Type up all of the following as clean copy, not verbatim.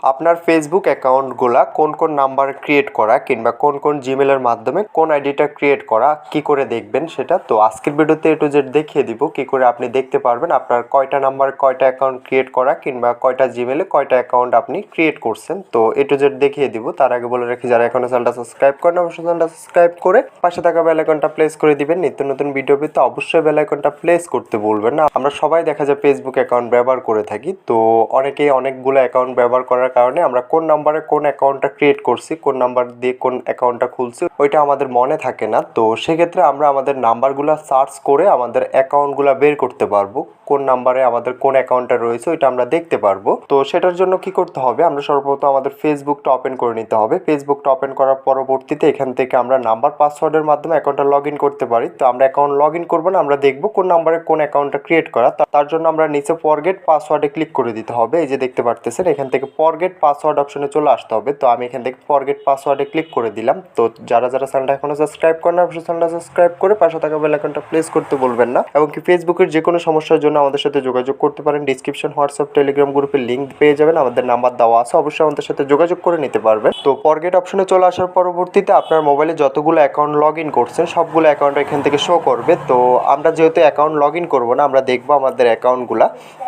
আপনার ফেসবুক অ্যাকাউন্টগুলা কোন কোন নাম্বার ক্রিয়েট করা কিংবা কোন কোন জিমেলের মাধ্যমে কোন আইডিটা ক্রিয়েট করা কি করে দেখবেন সেটা তো আজকের ভিডিওতে এ টু জেড দেখিয়ে দিব কি করে আপনি দেখতে পারবেন আপনার কয়টা নাম্বার কয়টা অ্যাকাউন্ট ক্রিয়েট করা কিংবা কয়টা জিমেলে কয়টা অ্যাকাউন্ট আপনি ক্রিয়েট করছেন। তো এ টু জেড দেখিয়ে দিব। তার আগে বলে রাখি যারা এখনো চ্যানেলটা সাবস্ক্রাইব করেন অবশ্যই চ্যানেলটা সাবস্ক্রাইব করে পাশে থাকা বেল আইকনটা প্রেস করে দিবেন। নিত্য নতুন ভিডিও পেতে অবশ্যই বেল আইকনটা প্রেস করতে ভুলবেন না। আমরা সবাই দেখা যায় ফেসবুক অ্যাকাউন্ট ব্যবহার করে থাকি, তো অনেকেই অনেকগুলো অ্যাকাউন্ট ব্যবহার করার কারণে আমরা কোন নাম্বারে কোন অ্যাকাউন্টটা ক্রিয়েট করছি, কোন নাম্বার দিয়ে কোন অ্যাকাউন্টটা খুলছি ওইটা আমাদের মনে থাকে না। তো সেক্ষেত্রে আমরা আমাদের নাম্বারগুলো সার্চ করে আমাদের অ্যাকাউন্টগুলো বের করতে পারবো, কোন নাম্বারে আমাদের কোন অ্যাকাউন্টটা রয়েছে ওইটা আমরা দেখতে পারবো। তো সেটার জন্য কি করতে হবে, আমরা সর্বপ্রথম আমাদের ফেসবুকটা ওপেন করে নিতে হবে। ফেসবুকটা ওপেন করার পরবর্তীতে এখান থেকে আমরা নাম্বার পাসওয়ার্ডের মাধ্যমে অ্যাকাউন্টটা লগ ইন করতে পারি। তো আমরা অ্যাকাউন্ট লগ ইন করবো না, আমরা দেখবো কোন নাম্বারে কোন অ্যাকাউন্টটা ক্রিয়েট করা। তার জন্য আমরা নিচে ফরগেট পাসওয়ার্ডে ক্লিক করে দিতে হবে। এই যে দেখতে পারতেছেন এখান থেকে ফরগেট পাসওয়ার্ড অপশনে চলে আসতে হবে। তো আমি এখান থেকে ফরগেট পাসওয়ার্ডে ক্লিক করে দিলাম। তো যারা চ্যানেলটা এখনো সাবস্ক্রাইব করেন না অবশ্যই চ্যানেলটা সাবস্ক্রাইব করে পাশে থাকা বেল আইকনটা প্রেস করতে বলবেন না। এবং কি ফেসবুকের যে কোনো সমস্যার জন্য আমাদের সাথে যোগাযোগ করতে পারেন। ডিসক্রিপশন হোয়াটসঅ্যাপ টেলিগ্রাম গ্রুপের লিঙ্ক পেয়ে যাবেন, আমাদের নাম্বার দেওয়া আছে, অবশ্যই আমাদের সাথে যোগাযোগ করে নিতে পারবেন। তো ফরগেট অপশনে চলে আসার পরবর্তীতে আপনার মোবাইলে যতগুলো অ্যাকাউন্ট লগ ইন করছেন সবগুলো অ্যাকাউন্ট এখান থেকে শো করবে। তো আমরা যেহেতু অ্যাকাউন্ট লগ ইন করবো না, আমরা দেখবো আমাদের অ্যাকাউন্টগুলা।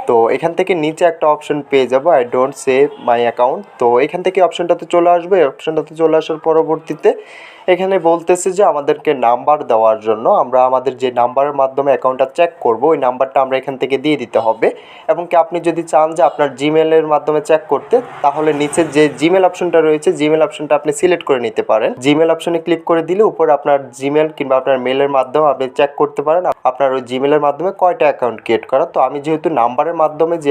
তো এখান থেকে নিচে একটা অপশন পেয়ে যাবো I don't save my account. তো এখান থেকে অপশনটাতে চলে আসবে। অপশনটাতে চলে আসার পরবর্তীতে এখানে বলতেছে যে আমাদেরকে নাম্বার দেওয়ার জন্য আমরা আমাদের যে নাম্বারের মাধ্যমে অ্যাকাউন্টটা চেক করব ওই নাম্বারটা আমরা এখান থেকে দিয়ে দিতে হবে। এবং কি আপনি যদি চান যে আপনার জিমেলের মাধ্যমে চেক করতে, তাহলে নিচে যে জিমেল অপশনটা রয়েছে জিমেল অপশনটা আপনি সিলেক্ট করে নিতে পারেন। জিমেল অপশনে ক্লিক করে দিলে উপরে আপনার জিমেল কিংবা আপনার মেলের মাধ্যমে আপনি চেক করতে পারেন আপনার ওই জিমেলের মাধ্যমে কয়টা অ্যাকাউন্ট ক্রিয়েট করা। তো আমি যেহেতু নাম্বারের মাধ্যমে যে